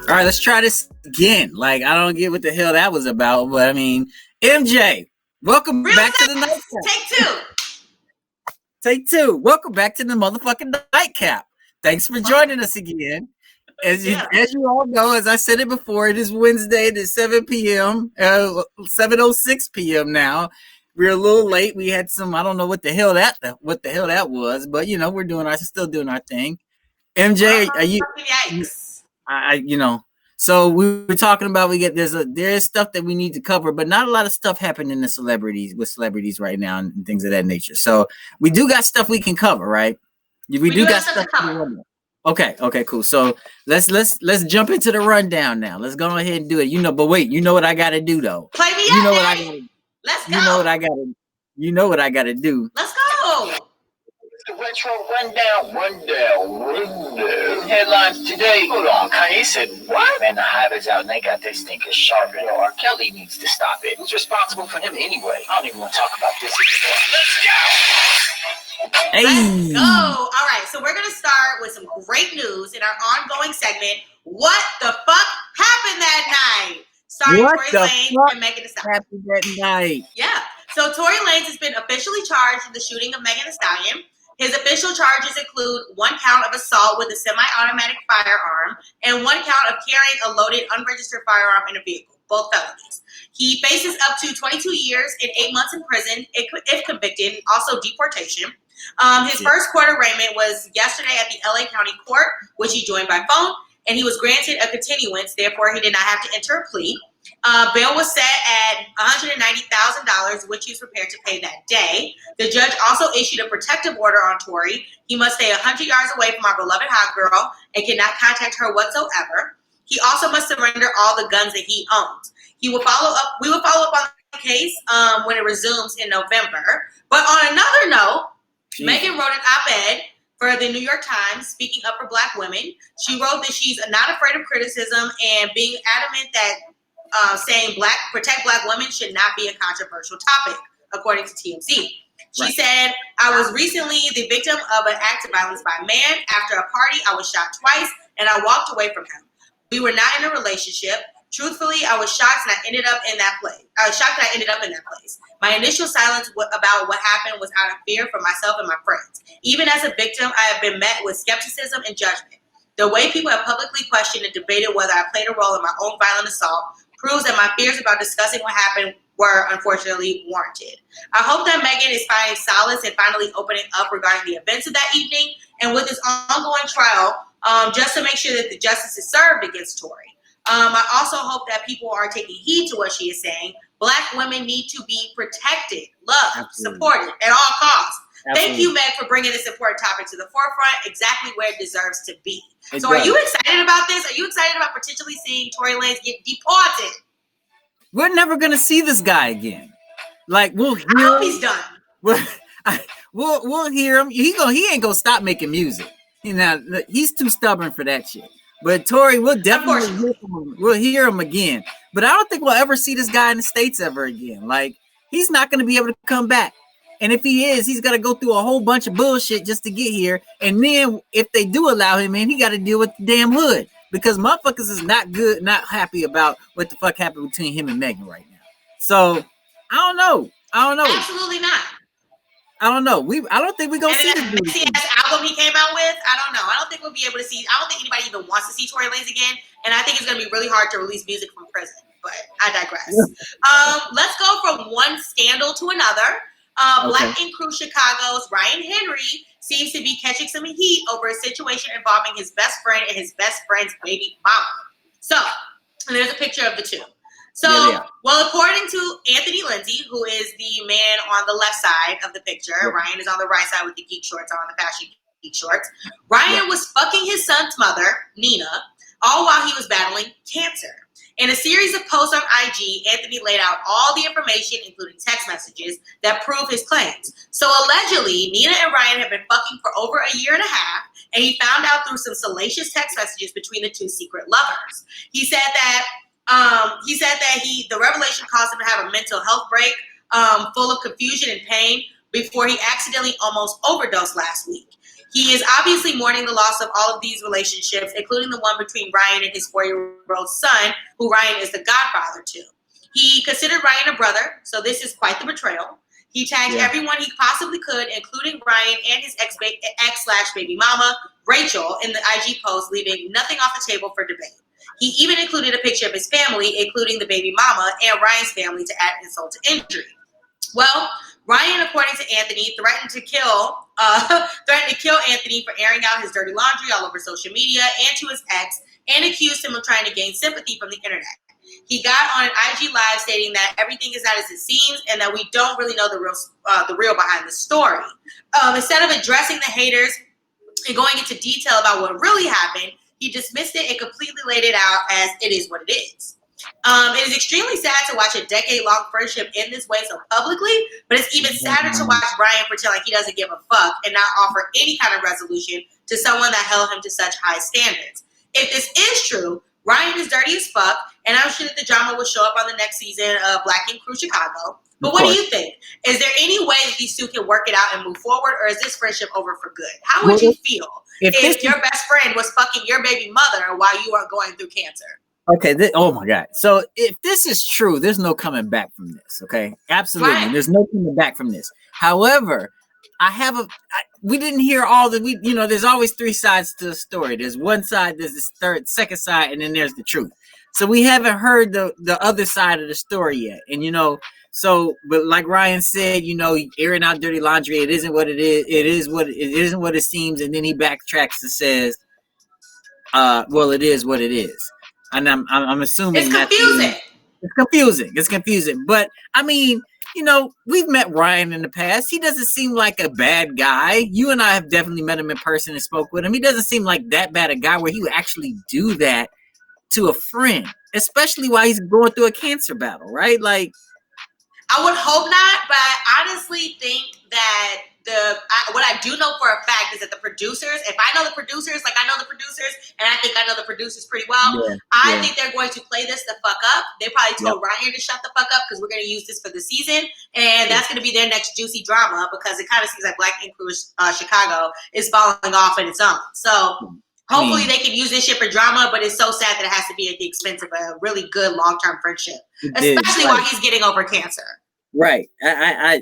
All right, let's try this again. Like, I don't get what the hell that was about, but I mean, MJ, welcome Real back fast. to the nightcap. Take two. Take two. Welcome back to the motherfucking nightcap. Thanks for joining us again. As you all know, as I said it before, it is Wednesday. It is 7 p.m., 7:06 p.m. now. We're a little late. We had some, I don't know what the hell that was, but you know, we're still doing our thing. MJ, are you? Yikes. So we were talking about there's stuff that we need to cover, but not a lot of stuff happening with celebrities right now and things of that nature. So we do got stuff we can cover, right? We do got stuff to cover. Okay, cool. So let's jump into the rundown now. Let's go ahead and do it. But wait, you know what I gotta do though. Play me you know up, what Daddy. I gotta Let's go. You know what I gotta do. Let's go. The retro rundown. Headlines today. Hold on, Kanye said what? Man, the Hive is out and they got this thing sharp. R. Kelly needs to stop it. Who's responsible for him anyway? I don't even want to talk about this anymore. Let's go. Hey. Let's go. All right, so we're gonna start with some great news in our ongoing segment. What the fuck happened that night? Starring Tory Lanez and Megan Thee Stallion. Happened that night. Yeah. So Tory Lanez has been officially charged in the shooting of Megan Thee Stallion. His official charges include 1 count of assault with a semi-automatic firearm and 1 count of carrying a loaded, unregistered firearm in a vehicle, both felonies. He faces up to 22 years and 8 months in prison if convicted, and also deportation. His first court arraignment was yesterday at the LA County Court, which he joined by phone, and he was granted a continuance. Therefore, he did not have to enter a plea. Bail was set at $190,000, which he was prepared to pay that day. The judge also issued a protective order on Tory. He must stay 100 yards away from our beloved hot girl and cannot contact her whatsoever. He also must surrender all the guns that he owns. We will follow up on the case when it resumes in November. But on another note, Megan wrote an op-ed for the New York Times speaking up for Black women. She wrote that she's not afraid of criticism and being adamant that saying protect Black women should not be a controversial topic, according to TMZ. She said, I was recently the victim of an act of violence by a man. After a party, I was shot twice, and I walked away from him. We were not in a relationship. Truthfully, I was shocked and I ended up in that place. My initial silence about what happened was out of fear for myself and my friends. Even as a victim, I have been met with skepticism and judgment. The way people have publicly questioned and debated whether I played a role in my own violent assault proves that my fears about discussing what happened were unfortunately warranted. I hope that Megan is finding solace and finally opening up regarding the events of that evening and with this ongoing trial, just to make sure that the justice is served against Tory. I also hope that people are taking heed to what she is saying. Black women need to be protected, loved, supported at all costs. Thank you, Meg, for bringing this important topic to the forefront, exactly where it deserves to be. So are you excited about this? Are you excited about potentially seeing Tory Lanez get deported? We're never going to see this guy again. Like, we'll hear him. I hope he's done. We'll hear him. He ain't going to stop making music. He's too stubborn for that shit. But Tory, we'll definitely hear him again. But I don't think we'll ever see this guy in the States ever again. Like, he's not going to be able to come back. And if he is, he's got to go through a whole bunch of bullshit just to get here. And then if they do allow him in, he got to deal with the damn hood. Because motherfuckers is not happy about what the fuck happened between him and Megan right now. So, I don't know. Absolutely not. I don't know. I don't think we're going to see this messy ass album he came out with. I don't know. I don't think we'll be able to see. I don't think anybody even wants to see Tory Lanez again. And I think it's going to be really hard to release music from prison. But I digress. Let's go from one scandal to another. Black Ink Crew Chicago's Ryan Henry seems to be catching some heat over a situation involving his best friend and his best friend's baby mama. So, and there's a picture of the two. So, well, according to Anthony Lindsay, who is the man on the left side of the picture, Ryan is on the right side with the geek shorts on, the fashion geek shorts. Ryan was fucking his son's mother, Nina, all while he was battling cancer. In a series of posts on IG, Anthony laid out all the information, including text messages, that prove his claims. So allegedly, Nina and Ryan have been fucking for over a year and a half, and he found out through some salacious text messages between the two secret lovers. He said that the revelation caused him to have a mental health break, full of confusion and pain, before he accidentally almost overdosed last week. He is obviously mourning the loss of all of these relationships, including the one between Ryan and his 4-year-old son, who Ryan is the godfather to. He considered Ryan a brother, so this is quite the betrayal. He tagged everyone he possibly could, including Ryan and his ex/baby mama, Rachel, in the IG post, leaving nothing off the table for debate. He even included a picture of his family, including the baby mama and Ryan's family, to add insult to injury. Well, Ryan, according to Anthony, threatened to kill Anthony for airing out his dirty laundry all over social media and to his ex, and accused him of trying to gain sympathy from the internet. He got on an IG live stating that everything is not as it seems and that we don't really know the real behind the story. Instead of addressing the haters and going into detail about what really happened, he dismissed it and completely laid it out as it is what it is. It is extremely sad to watch a decade-long friendship end this way so publicly, but it's even sadder to watch Ryan pretend like he doesn't give a fuck and not offer any kind of resolution to someone that held him to such high standards. If this is true, Ryan is dirty as fuck, and I'm sure that the drama will show up on the next season of Black Ink Crew Chicago. But what do you think? Is there any way that these two can work it out and move forward, or is this friendship over for good? How would you feel if your best friend was fucking your baby mother while you are going through cancer? Okay. Oh my God. So if this is true, there's no coming back from this. Okay. Absolutely. Right. There's no coming back from this. However, we didn't hear all there's always 3 sides to the story. There's one side, there's this second side, and then there's the truth. So we haven't heard the other side of the story yet. And, but like Ryan said, airing out dirty laundry, it isn't what it is. It isn't what it seems. And then he backtracks and says, well, it is what it is. And I'm assuming it's confusing. It's confusing. But I mean, we've met Ryan in the past. He doesn't seem like a bad guy. You and I have definitely met him in person and spoke with him. He doesn't seem like that bad a guy where he would actually do that to a friend, especially while he's going through a cancer battle, right? Like, I would hope not, but I honestly think that what I do know for a fact is that the producers, if I know the producers, like I know the producers, and I think I know the producers pretty well, I think they're going to play this the fuck up. They probably told Ryan to shut the fuck up because we're going to use this for the season, and that's going to be their next juicy drama because it kind of seems like Black Ink Crew Chicago is falling off on its own. So hopefully they can use this shit for drama, but it's so sad that it has to be at the expense of a really good long-term friendship, especially while he's getting over cancer. Right. I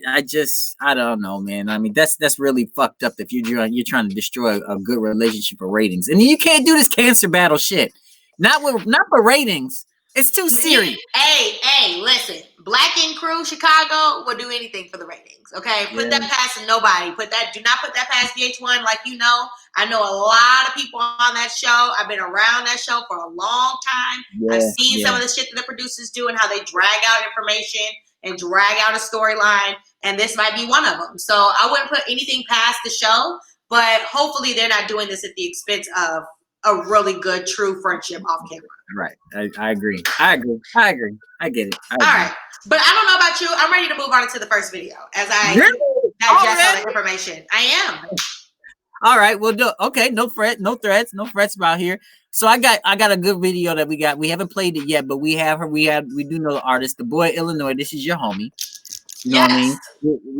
don't know, man. I mean, that's really fucked up if you're trying to destroy a good relationship for ratings. And you can't do this cancer battle shit. Not for ratings. It's too serious. Hey, listen. Black Ink Crew Chicago will do anything for the ratings. Okay? Put that past nobody. Do not put that past VH1. Like, I know a lot of people on that show. I've been around that show for a long time. I've seen some of the shit that the producers do and how they drag out information and drag out a storyline, and this might be one of them. So I wouldn't put anything past the show, but hopefully they're not doing this at the expense of a really good, true friendship off camera. Right. I agree. I get it. All right. But I don't know about you. I'm ready to move on to the first video as I digest all the information. I am. All right. Well, okay. No threats about here. So I got a good video that we got. We haven't played it yet, but we do know the artist, the boy Illinois. This is your homie. You know what I mean?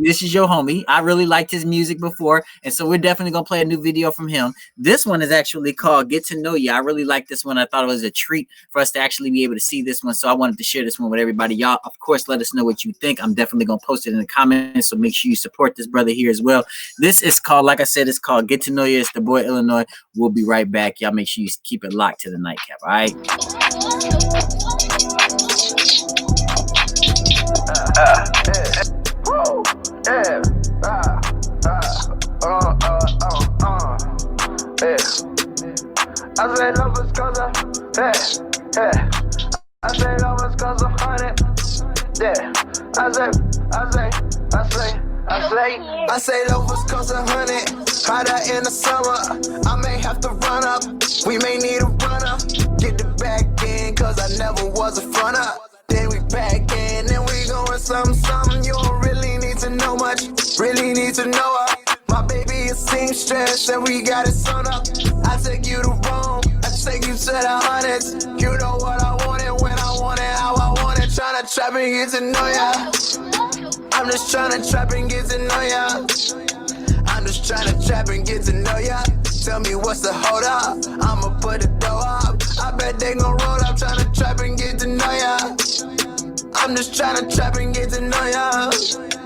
This is your homie. I really liked his music before, and so we're definitely gonna play a new video from him. This one is actually called "Get to Know You." I really like this one. I thought it was a treat for us to actually be able to see this one, so I wanted to share this one with everybody. Y'all, of course, let us know what you think. I'm definitely gonna post it in the comments, so make sure you support this brother here as well. This is called, like I said, it's called "Get to Know You." It's the boy Illinois. We'll be right back. Y'all make sure you keep it locked to the nightcap. All right. I say lovers cause I say lovers cause I'm honey. I say lovers cause I'm honey. Hotter in the summer, I may have to run up. We may need a runner. Get the back in cause I never was a fronter. Then we back in, then we going something. You don't really need to know much, really need to know her. My baby is seamstress and we got it sewn up. I take you to Rome, I take you to the hundreds. You know what I wanted, when I want it, how I want it. Tryna trap and get to know ya. I'm just tryna trap and get to know ya. I just tryna trap and get to know ya. Tell me what's the hold up. I'ma put the dough up. I bet they gon' roll up tryna trap and get to know ya. I'm just tryna trap and get to know ya.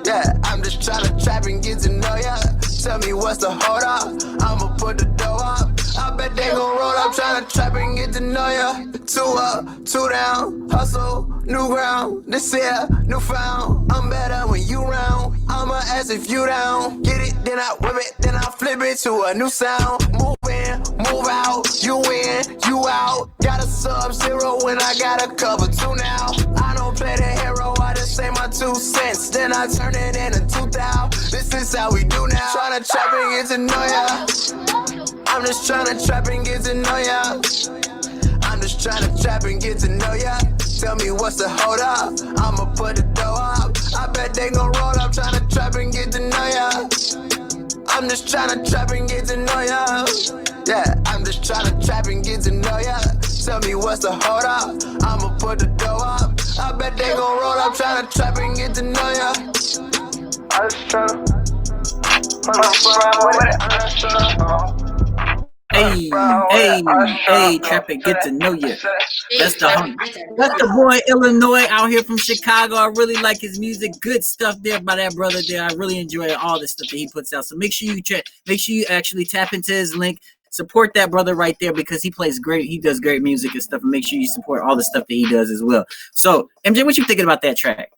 Yeah, I'm just tryna trap and get to know ya. Tell me what's the hold up. I'ma put the dough up. I bet they gon' roll up tryna trap and get to know ya. 2 up, 2 down, hustle, new ground. This here, new found. I'm better when you round. I'ma ask if you down. Get it, then I whip it, then I flip it to a new sound. Move in, move out, you in, you out. Got a sub-zero when I got a cover 2 now. I don't play the hero, I just say my 2 cents. Then I turn it into 2,000. This is how we do now. Tryna trap and get to know ya. I'm just tryna trap and get to know ya. I'm just tryna trap and get to know ya. Tell me what's the hold up. I'ma put the dough up. I bet they gon' roll up tryna trap and get to know ya. I'm just tryna trap and get to know ya. Yeah, I'm just tryna trap and get to know ya. Tell me what's the hold up. I'ma put the dough up. I bet they gon' roll up tryna trap and get to know ya. I just tryna Hey, trap and get to know you. That's the boy Illinois out here from Chicago. I really like his music. Good stuff there by that brother there. I really enjoy all the stuff that he puts out. So make sure you actually tap into his link. Support that brother right there because he plays great. He does great music and stuff. And make sure you support all the stuff that he does as well. So MJ, what you thinking about that track?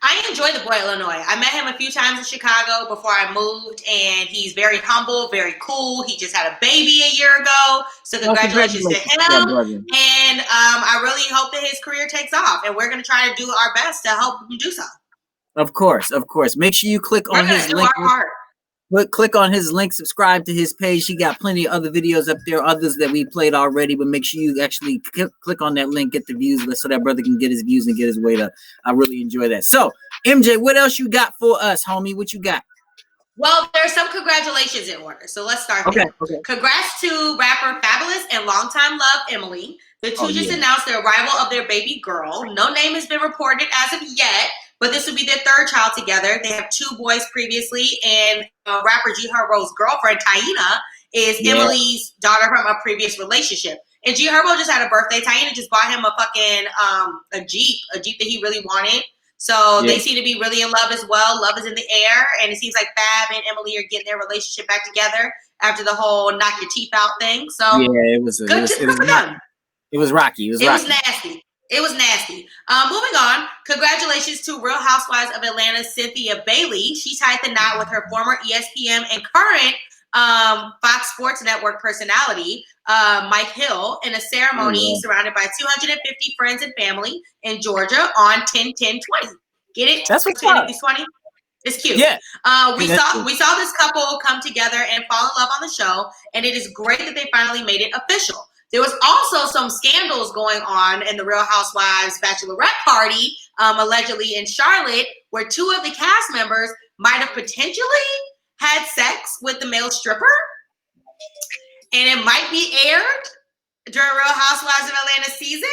I enjoy the boy Illinois. I met him a few times in Chicago before I moved, and he's very humble, very cool. He just had a baby a year ago, so congratulations to him. And I really hope that his career takes off, and we're going to try to do our best to help him do so. Of course. Make sure you click on his link. Click on his link, subscribe to his page. He got plenty of other videos up there, others that we played already, but make sure you actually click on that link, get the views so that brother can get his views and get his weight up. I really enjoy that. So, MJ, what else you got for us, homie? What you got? Well, there's some congratulations in order, so let's start there. Okay. Congrats to rapper Fabulous and longtime love Emily. The two announced the arrival of their baby girl. No name has been reported as of yet, but this would be their 3rd child together. They have 2 boys previously, and rapper G Herbo's girlfriend, Taina, is Emily's daughter from a previous relationship. And G Herbo just had a birthday. Taina just bought him a fucking a Jeep that he really wanted. So they seem to be really in love as well. Love is in the air, and it seems like Fab and Emily are getting their relationship back together after the whole knock your teeth out thing. So yeah, it was rocky. It was nasty. It was nasty. Moving on, congratulations to Real Housewives of Atlanta's Cynthia Bailey. She tied the knot with her former ESPN and current Fox Sports Network personality, Mike Hill, in a ceremony surrounded by 250 friends and family in Georgia on 10/10/20. Get it? That's what's 10/20. It's cute. Yeah. We saw this couple come together and fall in love on the show, and it is great that they finally made it official. There was also some scandals going on in the Real Housewives bachelorette party, allegedly in Charlotte, where 2 of the cast members might have potentially had sex with the male stripper. And it might be aired during Real Housewives of Atlanta season.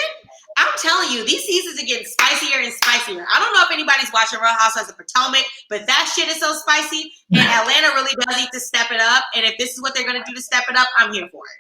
I'm telling you, these seasons are getting spicier and spicier. I don't know if anybody's watching Real Housewives of Potomac, but that shit is so spicy. And Atlanta really does need to step it up. And if this is what they're going to do to step it up, I'm here for it.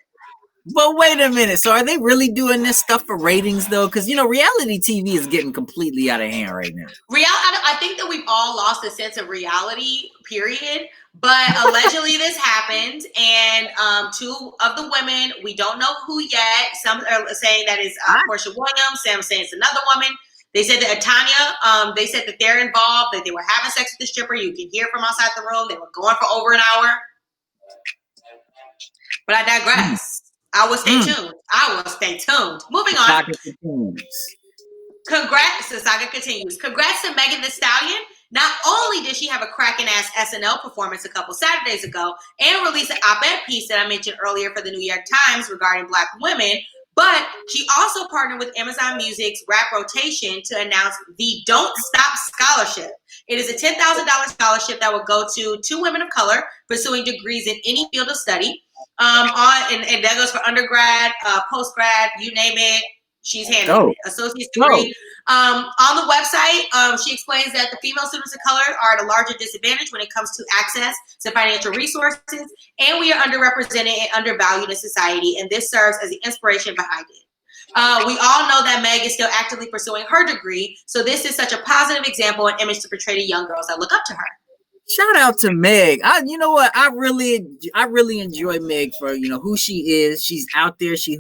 But wait a minute. So are they really doing this stuff for ratings, though? Because, reality TV is getting completely out of hand right now. I think that we've all lost a sense of reality, period. But allegedly this happened. And 2 of the women, we don't know who yet. Some are saying that is Portia Williams. Some saying it's another woman. They said that Tanya, they said that they're involved, that they were having sex with the stripper. You can hear from outside the room. They were going for over an hour. But I digress. I will stay tuned. Moving on. Saga continues. The saga continues. Congrats to Megan Thee Stallion. Not only did she have a cracking ass SNL performance a couple Saturdays ago and release an op-ed piece that I mentioned earlier for the New York Times regarding Black women, but she also partnered with Amazon Music's Rap Rotation to announce the Don't Stop Scholarship. It is a $10,000 scholarship that will go to 2 women of color pursuing degrees in any field of study. And that goes for undergrad, postgrad, you name it. She's handling it. Associate's degree, On the website, she explains that the female students of color are at a larger disadvantage when it comes to access to financial resources, and we are underrepresented and undervalued in society, and this serves as the inspiration behind it. We all know that Meg is still actively pursuing her degree, so this is such a positive example and image to portray to young girls that look up to her. Shout out to Meg. You know what? I really enjoy Meg for who she is. She's out there. She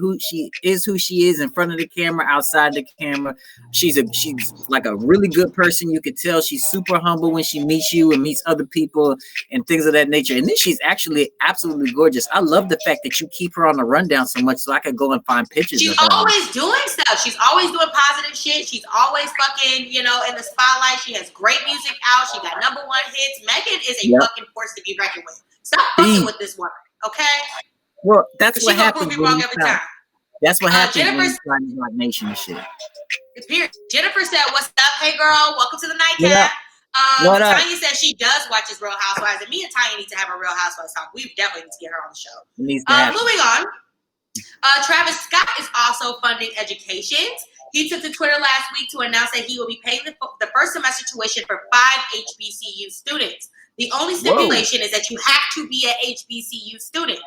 is who she is in front of the camera, outside the camera. She's like a really good person. You could tell she's super humble when she meets you and meets other people and things of that nature. And then she's actually absolutely gorgeous. I love the fact that you keep her on the rundown so much, so I could go and find pictures. She's of her. always doing stuff. She's always doing positive shit. She's always fucking in the spotlight. She has great music out. She got #1 hits. Megan is a fucking force to be reckoned with. Stop fucking with this woman, okay? Well, that's what happens. Wrong every time. That's what happens when Jennifer, you find Rock Nation and shit. Jennifer said, "What's up, hey girl? Welcome to the nightcap." What up? Tanya said she does watch his Real Housewives, and me and Tanya need to have a Real Housewives talk. We definitely need to get her on the show. Moving on. Travis Scott is also funding educations. He took to Twitter last week to announce that he will be paying the first semester tuition for 5 HBCU students. The only stipulation is that you have to be an HBCU student.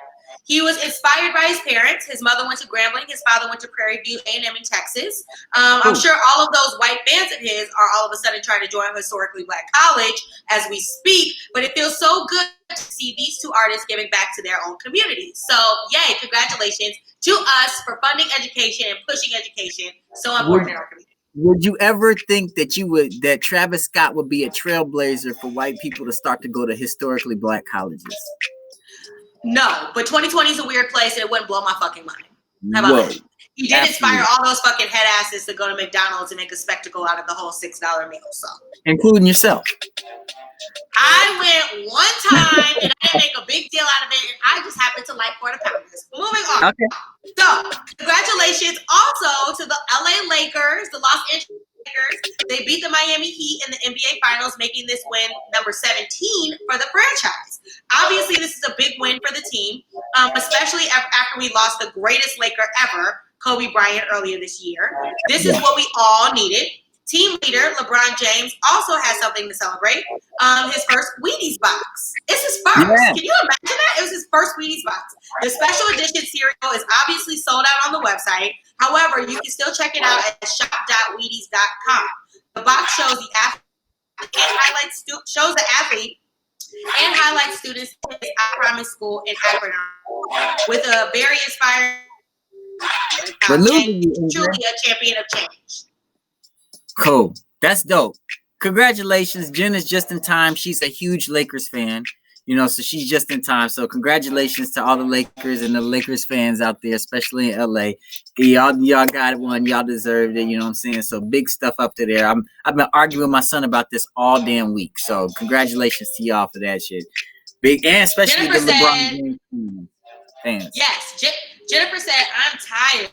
He was inspired by his parents. His mother went to Grambling. His father went to Prairie View A&M in Texas. I'm sure all of those white fans of his are all of a sudden trying to join a historically black college as we speak. But it feels so good to see these two artists giving back to their own communities. So, yay, congratulations to us for funding education and pushing education. So important in our community. Would you ever think that Travis Scott would be a trailblazer for white people to start to go to historically black colleges? No, but 2020 is a weird place and it wouldn't blow my fucking mind. How about that? He did inspire all those fucking head asses to go to McDonald's and make a spectacle out of the whole $6 meal. So, including yourself. I went one time and I didn't make a big deal out of it, and I just happened to like quarter pounders. Moving on. Okay. So, congratulations also to the LA Lakers, the Los Angeles Lakers. They beat the Miami Heat in the NBA Finals, making this win number 17 for the franchise. Obviously, this is a big win for the team, especially after we lost the greatest Laker ever, Kobe Bryant, earlier this year. This is what we all needed. Team leader LeBron James also has something to celebrate. His first Wheaties box. It's his first. Yeah. Can you imagine that? It was his first Wheaties box. The special edition cereal is obviously sold out on the website. However, you can still check it out at shop.wheaties.com. The box shows the athlete and highlights shows the athlete and highlights students in his I Promise school in Akron with a very inspiring truly a champion of change. Cool. That's dope. Congratulations. Jen is just in time. She's a huge Lakers fan, so she's just in time. So congratulations to all the Lakers and the Lakers fans out there, especially in LA. Y'all got one. Y'all deserved it. You know what I'm saying? So big stuff up to there. I've been arguing with my son about this all damn week. So congratulations to y'all for that shit. Big, and especially Jennifer the LeBron James fans. Yes. Jennifer said, I'm tired.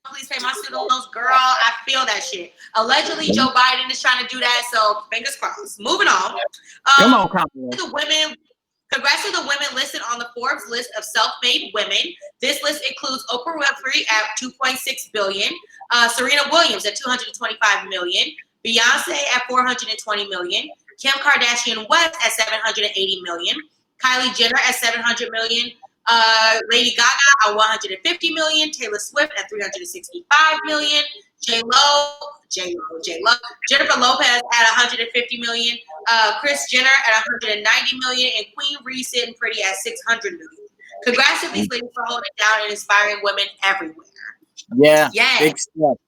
Please pay my student loans. Girl, I feel that shit. Allegedly, Joe Biden is trying to do that, so fingers crossed. Moving on. Come on, congrats to the women listed on the Forbes list of self-made women. This list includes Oprah Winfrey at $2.6 billion, Serena Williams at $225 million, Beyonce at $420 million, Kim Kardashian West at $780 million, Kylie Jenner at $700 million, Lady Gaga at $150 million, Taylor Swift at $365 million, J-Lo, Jennifer Lopez at $150 million, Kris Jenner at $190 million, and Queen Reese sitting pretty at $600 million. Congrats to these ladies for holding down and inspiring women everywhere. Yeah,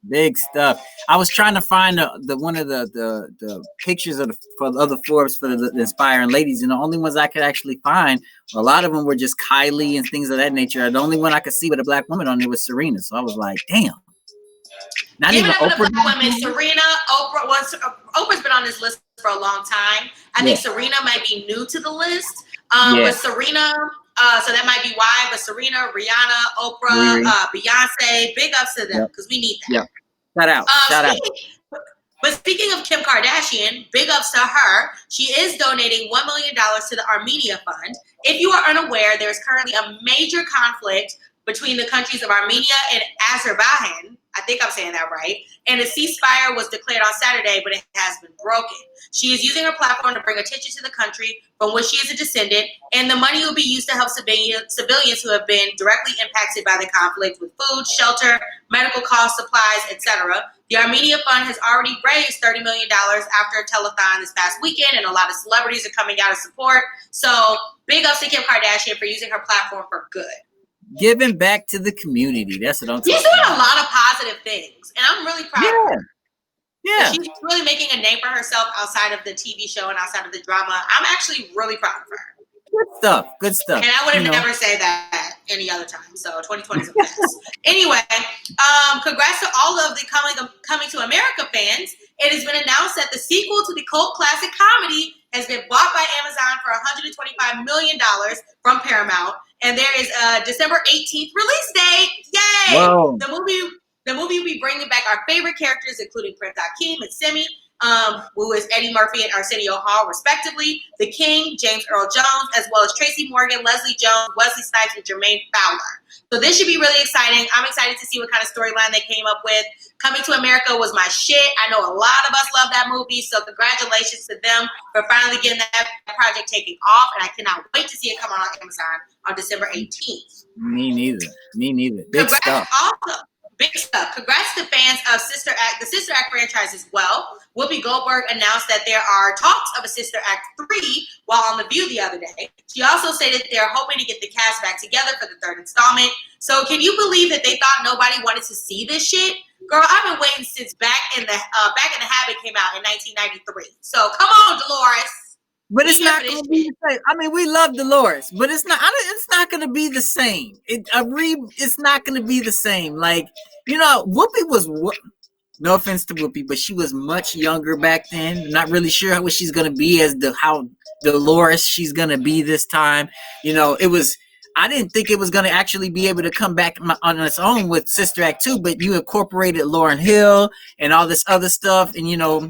big stuff. I was trying to find the one of the pictures for the other Forbes for the inspiring ladies, and the only ones I could actually find, a lot of them were just Kylie and things of that nature. The only one I could see with a black woman on there was Serena. So I was like, damn. Not even Oprah. Black women, Serena, Oprah's been on this list for a long time. I think Serena might be new to the list, but Serena. So that might be why, but Serena, Rihanna, Oprah, Beyonce, big ups to them because we need that. Yeah. Shout out. But speaking of Kim Kardashian, big ups to her. She is donating $1 million to the Armenia Fund. If you are unaware, there's currently a major conflict between the countries of Armenia and Azerbaijan. I think I'm saying that right. And a ceasefire was declared on Saturday, but it has been broken. She is using her platform to bring attention to the country from which she is a descendant, and the money will be used to help civilians who have been directly impacted by the conflict with food, shelter, medical costs, supplies, etc. The Armenia Fund has already raised $30 million after a telethon this past weekend, and a lot of celebrities are coming out to support. So big ups to Kim Kardashian for using her platform for good. Giving back to the community. That's what I'm talking about. She's doing a lot of positive things, and I'm really proud of her. Yeah. She's really making a name for herself outside of the TV show and outside of the drama. I'm actually really proud of her. Good stuff. And I would have never said that any other time. So 2020 is a mess. Anyway, congrats to all of the Coming to America fans. It has been announced that the sequel to the cult classic comedy has been bought by Amazon for $125 million from Paramount. And there is a December 18th release date. Yay! Whoa. The movie will be bringing back our favorite characters, including Prince Akeem and Simi, who is Eddie Murphy and Arsenio Hall, respectively, The King, James Earl Jones, as well as Tracy Morgan, Leslie Jones, Wesley Snipes, and Jermaine Fowler. So this should be really exciting. I'm excited to see what kind of storyline they came up with. Coming to America was my shit. I know a lot of us love that movie, so congratulations to them for finally getting that project taken off, and I cannot wait to see it come on Amazon on December 18th. Me neither. Big stuff. Also, big stuff. Congrats to fans of the Sister Act franchise as well. Whoopi Goldberg announced that there are talks of a Sister Act 3 while on The View the other day. She also stated they're hoping to get the cast back together for the third installment. So can you believe that they thought nobody wanted to see this shit? Girl, I've been waiting since Back in the Habit came out in 1993. So come on, Dolores. But it's not going to be the same. I mean, we love Dolores, but it's not going to be the same. It's not going to be the same. Like, Whoopi was, no offense to Whoopi, but she was much younger back then. Not really sure how she's going to be how Dolores she's going to be this time. I didn't think it was going to actually be able to come back on its own with Sister Act 2, but you incorporated Lauryn Hill and all this other stuff. And,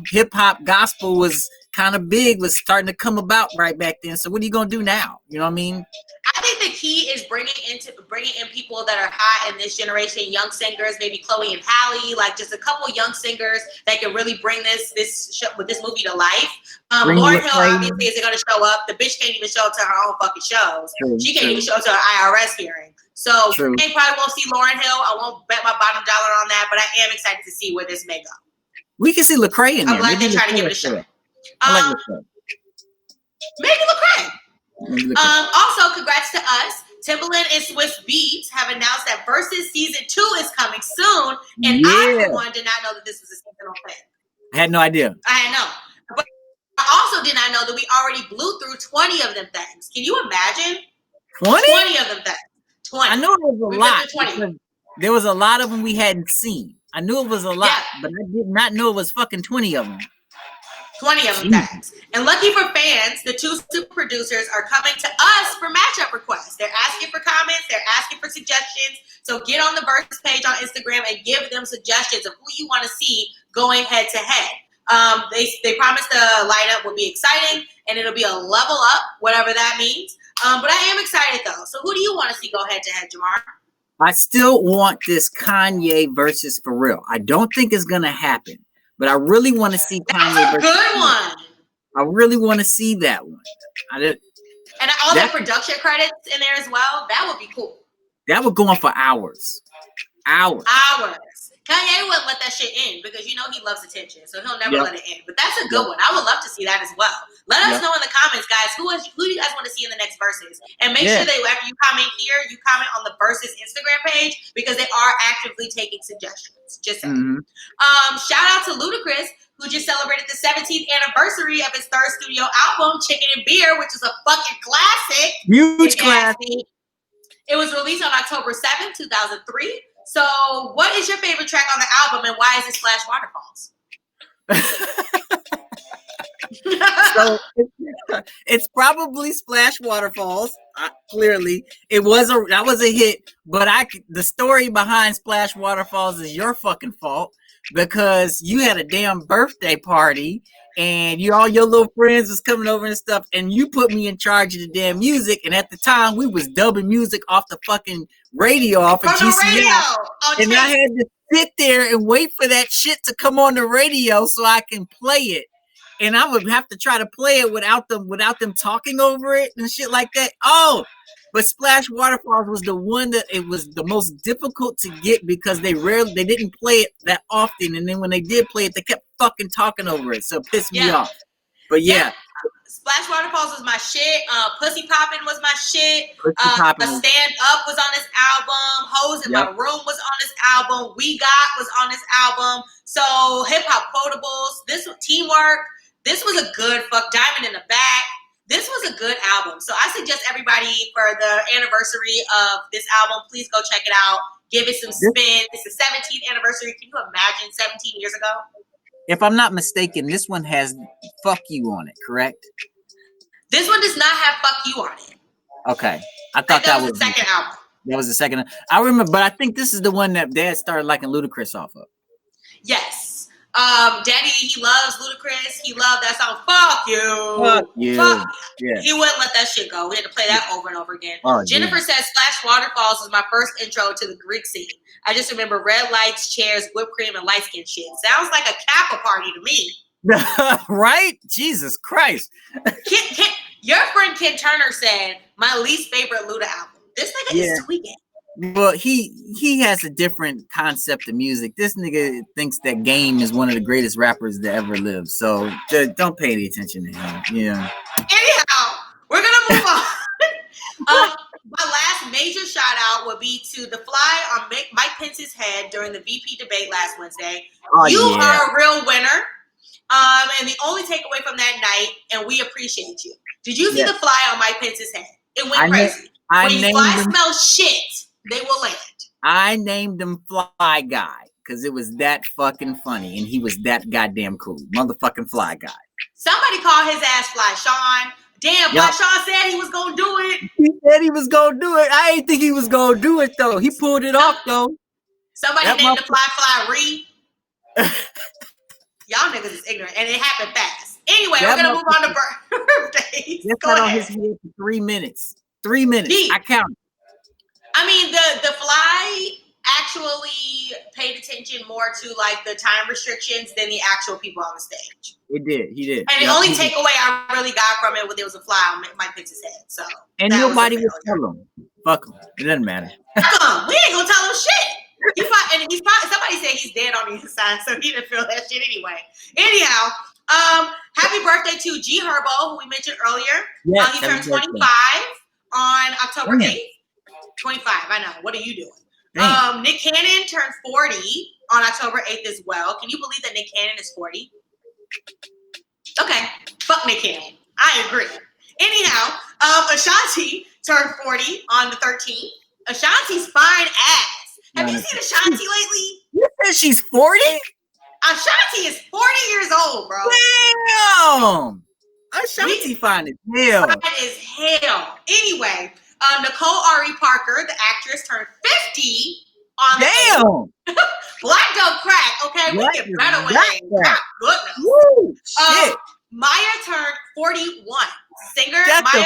hip hop gospel was kind of big, was starting to come about right back then. So what are you going to do now? You know what I mean? I think the key is bringing in people that are hot in this generation, young singers, maybe Chloe and Halle, like just a couple young singers that can really bring this movie to life. Lauryn Hill obviously isn't going to show up. The bitch can't even show up to her own fucking shows. She can't even show up to her IRS hearing. So I probably won't see Lauryn Hill. I won't bet my bottom dollar on that, but I am excited to see where this may go. We can see Lecrae in there. I'm like they're trying to give it a shot. I like Lecrae. Maybe Lecrae. Also, congrats to us. Timbaland and Swiss Beats have announced that Versus Season 2 is coming soon, and I, for one, did not know that this was a seasonal thing. I had no idea. I had no. But I also did not know that we already blew through 20 of them things. Can you imagine? 20? 20 of them things. 20. I knew it was a lot. There was a lot of them we hadn't seen. I knew it was a lot, but I did not know it was fucking 20 of them. 20 of them things. And lucky for fans, the two super producers are coming to us for matchup requests. They're asking for comments. They're asking for suggestions. So get on the Versus page on Instagram and give them suggestions of who you want to see going head to head. They promised the lineup will be exciting and it'll be a level up, whatever that means. But I am excited though. So who do you want to see go head to head, Jamar? I still want this Kanye versus Pharrell. I don't think it's going to happen. But I really want to see Kanye. That's a good one. I really want to see that one. And all the production credits in there as well. That would be cool. That would go on for hours. Kanye wouldn't let that shit end because he loves attention, so he'll never let it end. But that's a good one. I would love to see that as well. Let us know in the comments, guys. Who do you guys want to see in the next Versus? And make sure that after you comment here, you comment on the Versus Instagram page because they are actively taking suggestions. Just saying. Shout out to Ludacris, who just celebrated the 17th anniversary of his third studio album, Chicken and Beer, which is a fucking classic. Huge classic. It was released on October 7th, 2003. So, what is your favorite track on the album, and why is it Splash Waterfalls? So it's probably Splash Waterfalls. Clearly, that was a hit. But the story behind Splash Waterfalls is your fucking fault because you had a damn birthday party and all your little friends was coming over and stuff, and you put me in charge of the damn music. And at the time, we was dubbing music off the fucking radio off of GCL, and sit there and wait for that shit to come on the radio so I can play it. And I would have to try to play it without them talking over it and shit like that. Oh, but Splash Waterfalls was the one that it was the most difficult to get because they didn't play it that often. And then when they did play it, they kept fucking talking over it. So it pissed me off. But yeah. Splash Waterfalls was my shit. Pussy Poppin' was my shit. Stand Up was on this album. Hoes in My Room was on this album. We Got was on this album. So Hip Hop Quotables. This was Teamwork. This was a good Diamond in the Back. This was a good album. So I suggest everybody for the anniversary of this album, please go check it out. Give it some spin. It's the 17th anniversary. Can you imagine 17 years ago? If I'm not mistaken, this one has Fuck You on it, correct? This one does not have Fuck You on it. Okay. I thought that was the second album. That was the second. I remember, but I think this is the one that Dad started liking Ludacris off of. Yes. Daddy, he loves Ludacris. He loved that song, Fuck You. Fuck You. Fuck. Yeah. He wouldn't let that shit go. We had to play that over and over again. Oh, Jennifer says Splash Waterfalls was my first intro to the Greek scene. I just remember red lights, chairs, whipped cream, and light skin shit. Sounds like a Kappa party to me. Right? Jesus Christ. Your friend Ken Turner said, my least favorite Luda album. This nigga is tweaking. Well, he has a different concept of music. This nigga thinks that Game is one of the greatest rappers that ever lived. So don't pay any attention to him. Yeah. Anyhow, we're gonna move on. My last major shout out would be to the fly on Mike Pence's head during the VP debate last Wednesday. You are a real winner. And the only takeaway from that night, and we appreciate you. Did you see the fly on Mike Pence's head? It went crazy. When flies smell shit, they will land. I named him Fly Guy because it was that fucking funny, and he was that goddamn cool, motherfucking Fly Guy. Somebody called his ass Fly Sean. Damn, Fly Sean said he was gonna do it. He said he was gonna do it. I ain't think he was gonna do it though. He pulled it off though. Somebody named the Fly Ree. Y'all niggas is ignorant, and it happened fast. Anyway, we're gonna move on to birthdays. Go ahead. On his head for 3 minutes. 3 minutes. I counted. I mean, the Fly actually paid attention more to like the time restrictions than the actual people on the stage. It did. He did. And the only takeaway I really got from it was there was a fly on Mike Pence's head. So and nobody would tell him. Fuck him. It doesn't matter. Fuck him. We ain't gonna tell him shit. He's probably somebody said he's dead on the inside, so he didn't feel that shit anyway. Anyhow, happy birthday to G Herbo, who we mentioned earlier. Yes, he turned 25 on October 8th. 25, I know. What are you doing? Nick Cannon turned 40 on October 8th as well. Can you believe that Nick Cannon is 40? Okay, fuck Nick Cannon. I agree. Anyhow, Ashanti turned 40 on the 13th. Ashanti's fine ass. Have you seen Ashanti lately? You said she's 40? Ashanti is 40 years old, bro. Damn! Ashanti fine as hell. Fine as hell. Anyway, Nicole Ari Parker, the actress, turned 50 on the Black don't crack, okay? We get better with it. Goodness. Woo, shit. Maya turned 41. Singer Shut Maya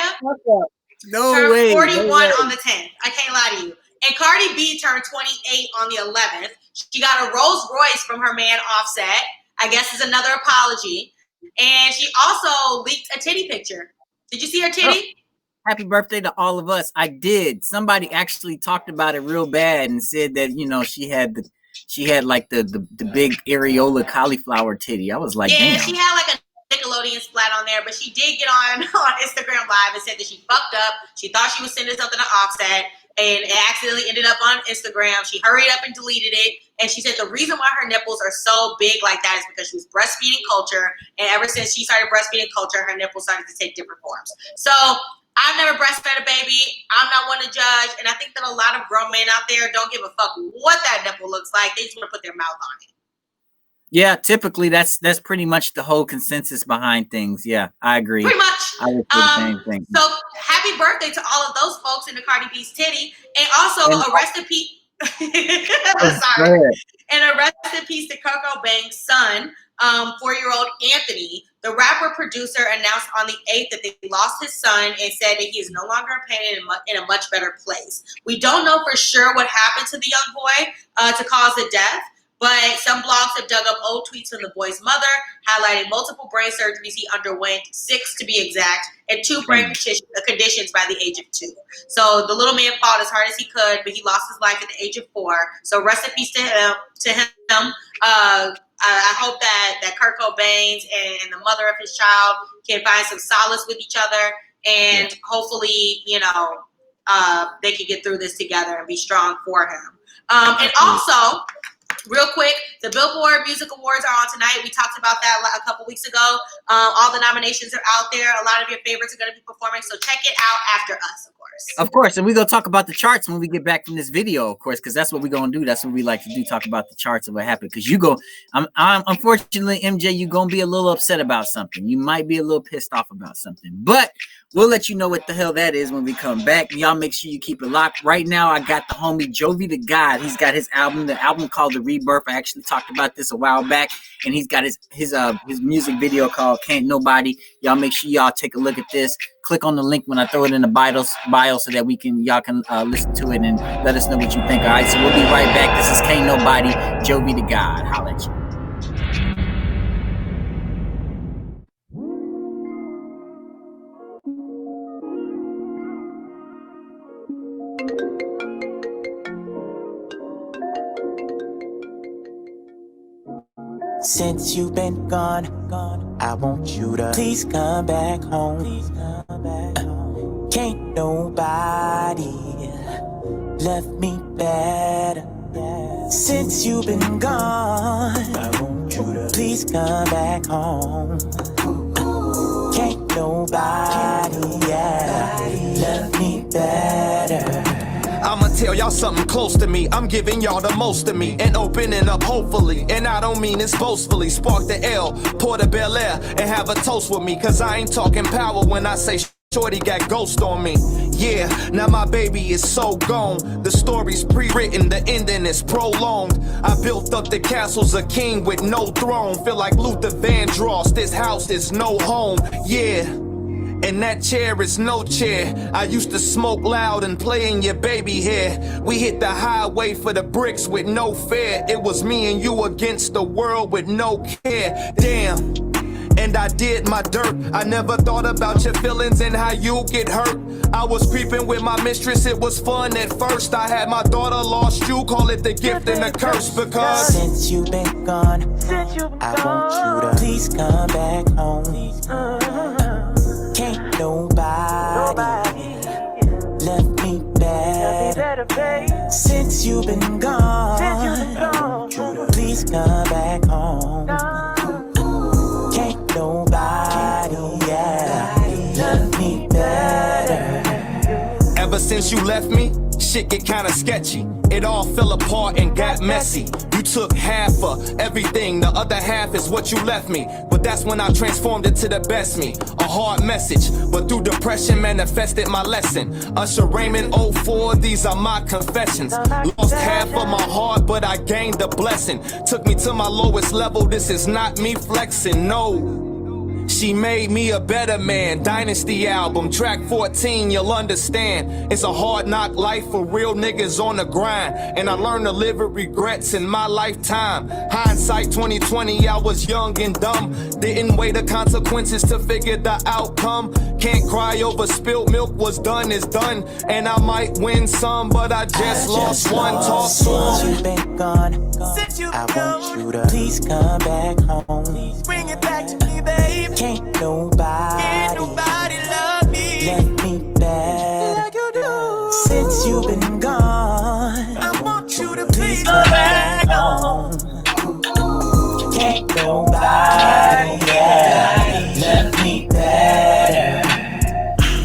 turned 41 on the 10th. I can't lie to you. And Cardi B turned 28 on the 11th. She got a Rolls Royce from her man Offset. I guess is another apology. And she also leaked a titty picture. Did you see her titty? Happy birthday to all of us. I did. Somebody actually talked about it real bad and said that, you know, she had like the big areola cauliflower titty. I was like, yeah, damn. She had like a Nickelodeon splat on there, but she did get on Instagram Live and said that she fucked up. She thought she was sending something to Offset, and it accidentally ended up on Instagram. She hurried up and deleted it, and she said the reason why her nipples are so big like that is because she was breastfeeding culture, and ever since she started breastfeeding culture, her nipples started to take different forms. So I've never breastfed a baby. I'm not one to judge, and I think that a lot of grown men out there don't give a fuck what that nipple looks like. They just want to put their mouth on it. Yeah, typically that's pretty much the whole consensus behind things. Yeah, I agree. Pretty much. I would say the same thing. So happy birthday to all of those folks in the Cardi B's titty, and also a rest in peace. Sorry. And a rest in peace to Coco Banks' son, 4-year-old Anthony. The rapper producer announced on the 8th that they lost his son and said that he is no longer in pain in a much better place. We don't know for sure what happened to the young boy to cause the death. But some blogs have dug up old tweets from the boy's mother, highlighting multiple brain surgeries he underwent, 6 to be exact, and 2 brain conditions by the age of 2. So the little man fought as hard as he could, but he lost his life at the age of 4. So rest in peace to him. I hope that Kurt Cobain and the mother of his child can find some solace with each other, and hopefully, they can get through this together and be strong for him. And also, real quick, the Billboard Music Awards are on tonight. We talked about that a couple weeks ago. All the nominations are out there. A lot of your favorites are going to be performing, so check it out after us, of course. Of course, and we're going to talk about the charts when we get back from this video, of course, because that's what we're going to do. That's what we like to do, talk about the charts and what happened. Because I'm unfortunately, MJ, you're going to be a little upset about something. You might be a little pissed off about something, but we'll let you know what the hell that is when we come back. Y'all make sure you keep it locked. Right now, I got the homie Jovi the God. He's got his album, the album called The Rebirth. I actually talked about this a while back, and he's got his music video called Can't Nobody. Y'all make sure y'all take a look at this. Click on the link when I throw it in the bio so that y'all can listen to it and let us know what you think. All right, so we'll be right back. This is Can't Nobody, Jovi the God. Holla at you. Since you've been gone, I want you to please come back home. Can't nobody love me better. Since you've been gone, I want you to please come back home. Can't nobody love me better. I'ma tell y'all something close to me. I'm giving y'all the most of me and opening up hopefully. And I don't mean this boastfully. Spark the L, pour the Bel Air, and have a toast with me. Cause I ain't talking power when I say shorty got ghost on me. Yeah, now my baby is so gone. The story's pre-written, the ending is prolonged. I built up the castles, a king with no throne. Feel like Luther Vandross, this house is no home. Yeah. And that chair is no chair. I used to smoke loud and play in your baby hair. We hit the highway for the bricks with no fare. It was me and you against the world with no care. Damn. And I did my dirt. I never thought about your feelings and how you get hurt. I was creeping with my mistress, it was fun at first. I had my daughter, lost you, call it the gift and the curse. Because since you've been gone, I want you to please come back home. Can't nobody love me better. Since you've been gone, please come back home. Can't nobody love me better. ever since you left me, shit get kinda sketchy. It all fell apart and got messy. You took half of everything, the other half is what you left me. But that's when I transformed it to the best me. A hard message, but through depression manifested my lesson. Usher Raymond 04, these are my confessions. Lost half of my heart, but I gained a blessing. Took me to my lowest level, this is not me flexing, no. She made me a better man. Dynasty album, track 14, you'll understand. It's a hard knock life for real niggas on the grind. And I learned to live with regrets in my lifetime. Hindsight 2020, I was young and dumb. Didn't weigh the consequences to figure the outcome. Can't cry over spilt milk, what's done is done. And I might win some, but I just lost one. Talk Since you've been gone, I want you to please come back home. Bring it back to me, babe. Can't nobody love me better like you do. Since you've been gone, I want you to please come back home. Can't nobody love me better.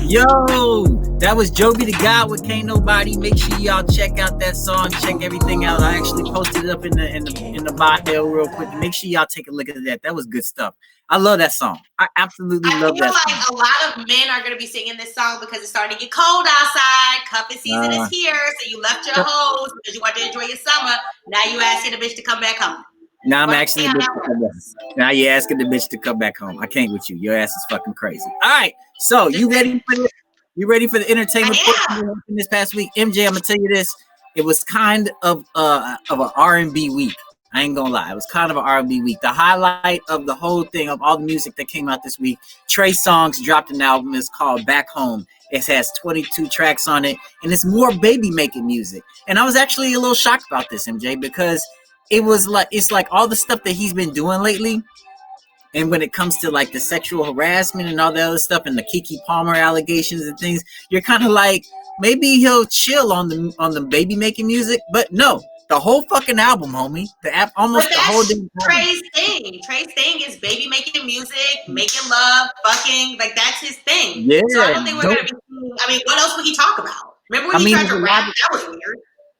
Yo, that was Jovi the God with Can't Nobody. Make sure y'all check out that song. Check everything out. I actually posted it up in the bio real quick. Make sure y'all take a look at that. That was good stuff. I love that song. I absolutely love that. I feel like a lot of men are going to be singing this song because it's starting to get cold outside. Cuffing season is here. So you left your hoes because you want to enjoy your summer. Now you asking the bitch to come back home. Now I'm asking the bitch to come back. Now you're asking the bitch to come back home. I can't with you. Your ass is fucking crazy. All right. So you ready for this? You ready for the entertainment portion this past week? MJ, I'm gonna tell you this. It was kind of an R&B week. I ain't gonna lie. It was kind of an R&B week. The highlight of the whole thing, of all the music that came out this week, Trey Songz dropped an album. It's called Back Home. It has 22 tracks on it, and it's more baby making music. And I was actually a little shocked about this, MJ, because it's like all the stuff that he's been doing lately. And when it comes to like the sexual harassment and all the other stuff and the Keke Palmer allegations and things, you're kind of like, maybe he'll chill on the baby making music, but no. The whole fucking album, homie. Almost the whole damn Trey's thing. Trey's thing is baby making music, making love, fucking. Like, that's his thing. Yeah. So I don't think we're going to be seeing. I mean, what else would he talk about? Remember when he tried to rap? That was weird.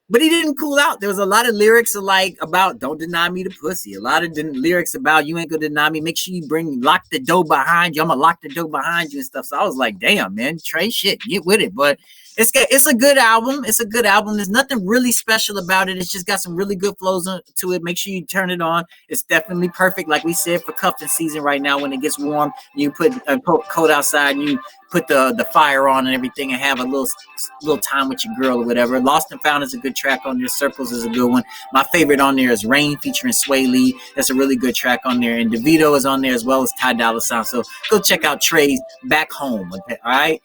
But he didn't cool out. There was a lot of lyrics about don't deny me the pussy. A lot of lyrics about you ain't gonna deny me. Make sure you lock the door behind you. I'm gonna lock the door behind you and stuff. So I was like, damn, man, Trey, shit, get with it. But it's a good album. It's a good album. There's nothing really special about it. It's just got some really good flows to it. Make sure you turn it on. It's definitely perfect, like we said, for cuffing season right now. When it gets warm, you put a coat outside and you put the fire on and everything and have a little time with your girl or whatever. Lost and Found is a good track on there. Circles is a good one. My favorite on there is Rain featuring Sway Lee. That's a really good track on there. And DeVito is on there as well as Ty Dolla $ign. So go check out Trey's Back Home. Okay, all right.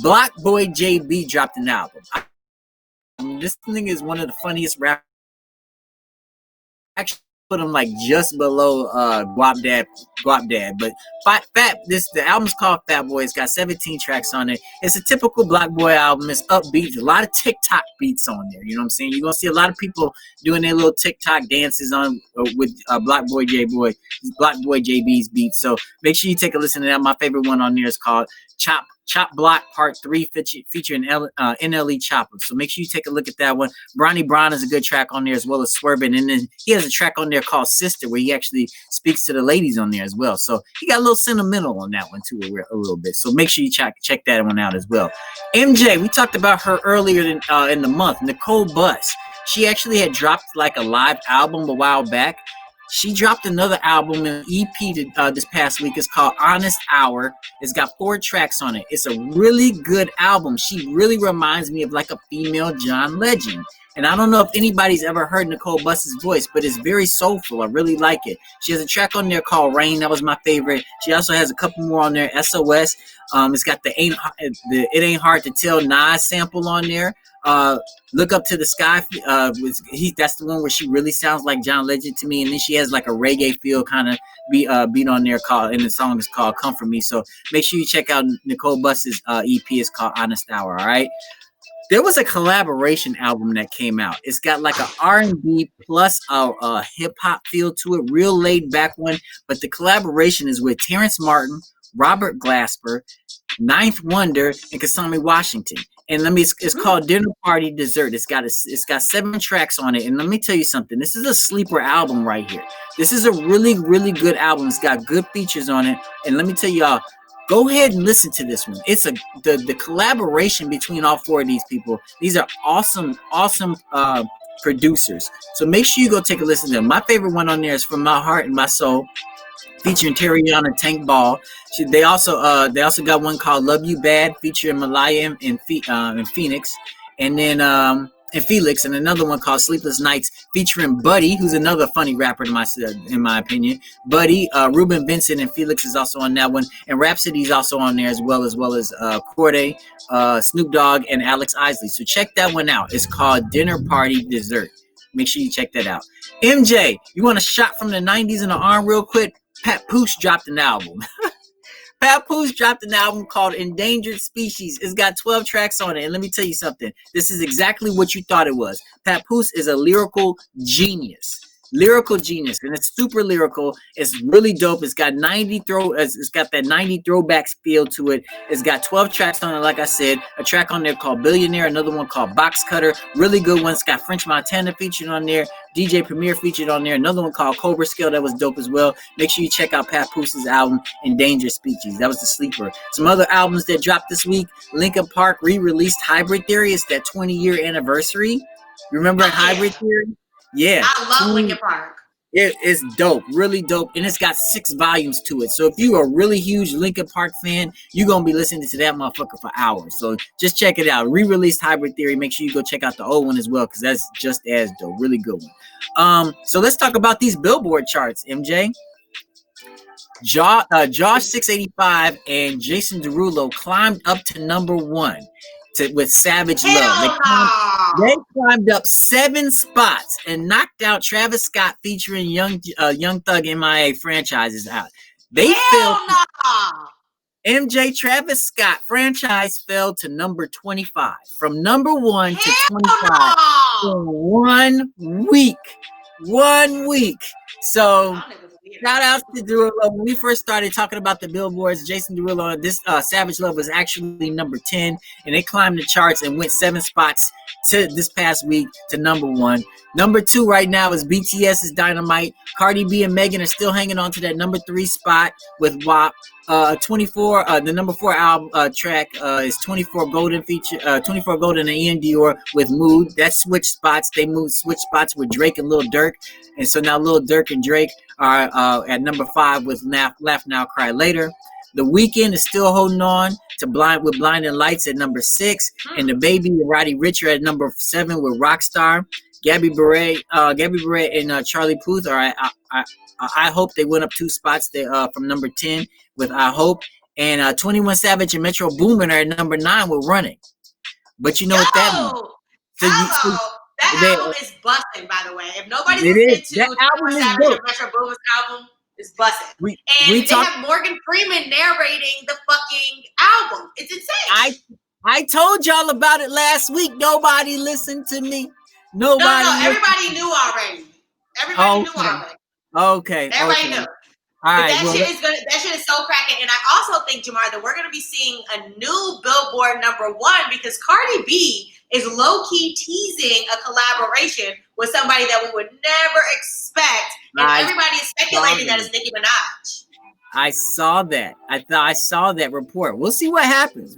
Black Boy JB dropped an album. This thing is one of the funniest rappers. Actually, put him like just below Guap Dad. But the album's called Fat Boy. It's got 17 tracks on it. It's a typical Black Boy album. It's upbeat. A lot of TikTok beats on there. You know what I'm saying? You're gonna see a lot of people doing their little TikTok dances on with Black Boy JB's beats. So make sure you take a listen to that. My favorite one on there is called Chop Block Part 3 featuring NLE Chopper. So make sure you take a look at that one. Bronny Brown is a good track on there as well as Swervin'. And then he has a track on there called Sister where he actually speaks to the ladies on there as well. So he got a little sentimental on that one too a little bit. So make sure you check that one out as well. MJ, we talked about her earlier in the month. Nicole Buss. She actually had dropped like a live album a while back. She dropped another album, an EP this past week. It's called Honest Hour. It's got 4 tracks on it. It's a really good album. She really reminds me of like a female John Legend. And I don't know if anybody's ever heard Nicole Buss's voice, but it's very soulful. I really like it. She has a track on there called Rain. That was my favorite. She also has a couple more on there. SOS. It's got the It Ain't Hard to Tell Nas sample on there. Look Up to the Sky. That's the one where she really sounds like John Legend to me. And then she has like a reggae feel kind of beat on there and the song is called Come For Me. So make sure you check out Nicole Buss's EP. It's called Honest Hour. All right. There was a collaboration album that came out. It's got like an R&B plus a hip hop feel to it, real laid back one. But the collaboration is with Terrence Martin, Robert Glasper, Ninth Wonder, and Kasami Washington. And it's called Dinner Party Dessert. It's got 7 tracks on it. And let me tell you something. This is a sleeper album right here. This is a really, really good album. It's got good features on it. And let me tell y'all, go ahead and listen to this one. It's the collaboration between all 4 of these people. These are awesome producers. So make sure you go take a listen to them. My favorite one on there is From My Heart and My Soul, featuring Terriana Tank Ball. They also got one called Love You Bad, featuring Malaya and Phoenix, and then and Felix, and another one called Sleepless Nights, featuring Buddy, who's another funny rapper in my opinion. Buddy, Ruben Vincent, and Felix is also on that one, and Rhapsody is also on there as well as Corday, Snoop Dogg, and Alex Isley. So check that one out. It's called Dinner Party Dessert. Make sure you check that out. MJ, you want a shot from the 90s in the arm real quick? Pat Pooch dropped an album. Pat Pooch dropped an album called Endangered Species. It's got 12 tracks on it. And let me tell you something. This is exactly what you thought it was. Pat Pooch is a lyrical genius. And it's super lyrical. It's really dope. It's got that 90 throwbacks feel to it. It's got 12 tracks on it, like I said. A track on there called Billionaire, another one called Box Cutter. Really good one. It's got French Montana featured on there. DJ Premier featured on there. Another one called Cobra Scale that was dope as well. Make sure you check out Pat Pooch's album Endangered Species. That was the sleeper. Some other albums that dropped this week. Linkin Park re-released Hybrid Theory. It's that 20-year anniversary. Remember Hybrid Theory? Yeah. I love Linkin Park. It is dope, really dope, and it's got 6 volumes to it. So if you are a really huge Linkin Park fan, you're gonna be listening to that motherfucker for hours. So just check it out. Re-released Hybrid Theory. Make sure you go check out the old one as well, because that's just as dope. Really good one. So let's talk about these Billboard charts, MJ. Josh 685 and Jason Derulo climbed up to number 1 with Savage Love. They climbed up 7 spots and knocked out Travis Scott featuring Young Thug MIA franchises out. They fell. MJ Travis Scott franchise fell to number 25 from number 1 to 25 in 1 week. 1 week. So shout out to Derulo. When we first started talking about the billboards, Jason Derulo, this Savage Love was actually number 10, and they climbed the charts and went 7 spots to this past week to number 1. Number 2 right now is BTS's Dynamite. Cardi B and Megan are still hanging on to that number 3 spot with WAP. 24, the number 4 album track is 24 Golden feature, 24 Golden and Ian Dior with Mood. That switched spots. They switched spots with Drake and Lil Durk, and so now Lil Durk and Drake are at number 5 with Laugh Now Cry Later. The Weeknd is still holding on to Blinding Lights at number 6, and the Baby and Roddy Ricch are at number 7 with Rockstar. Gabby Beret and Charlie Puth are I Hope. They went up 2 spots from number 10 with I Hope, and 21 Savage and Metro Boomin are at number 9 with Running. But you know what that means? That album is busting, by the way. If nobody's listening to 21 Savage and Metro Boomin's album, is busting. They have Morgan Freeman narrating the fucking album. It's insane. I told y'all about it last week. Nobody listened to me. No, everybody knew already. Everybody knew already. Okay. Everybody knew. All right. That shit is so cracking. And I also think, Jamar, that we're going to be seeing a new Billboard number 1 because Cardi B is low-key teasing a collaboration with somebody that we would never expect. And everybody is speculating that it's Nicki Minaj. I saw that. I saw that report. We'll see what happens.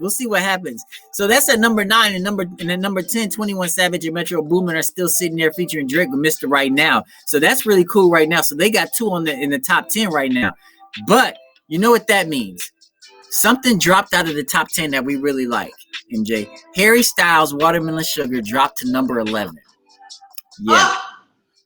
So that's at number 9, and at number 10, 21 Savage and Metro Boomin are still sitting there featuring Drake with Mr. Right Now. So that's really cool right now. So they got 2 in the top 10 right now. But you know what that means? Something dropped out of the top 10 that we really like, MJ. Harry Styles' Watermelon Sugar dropped to number 11. Yeah.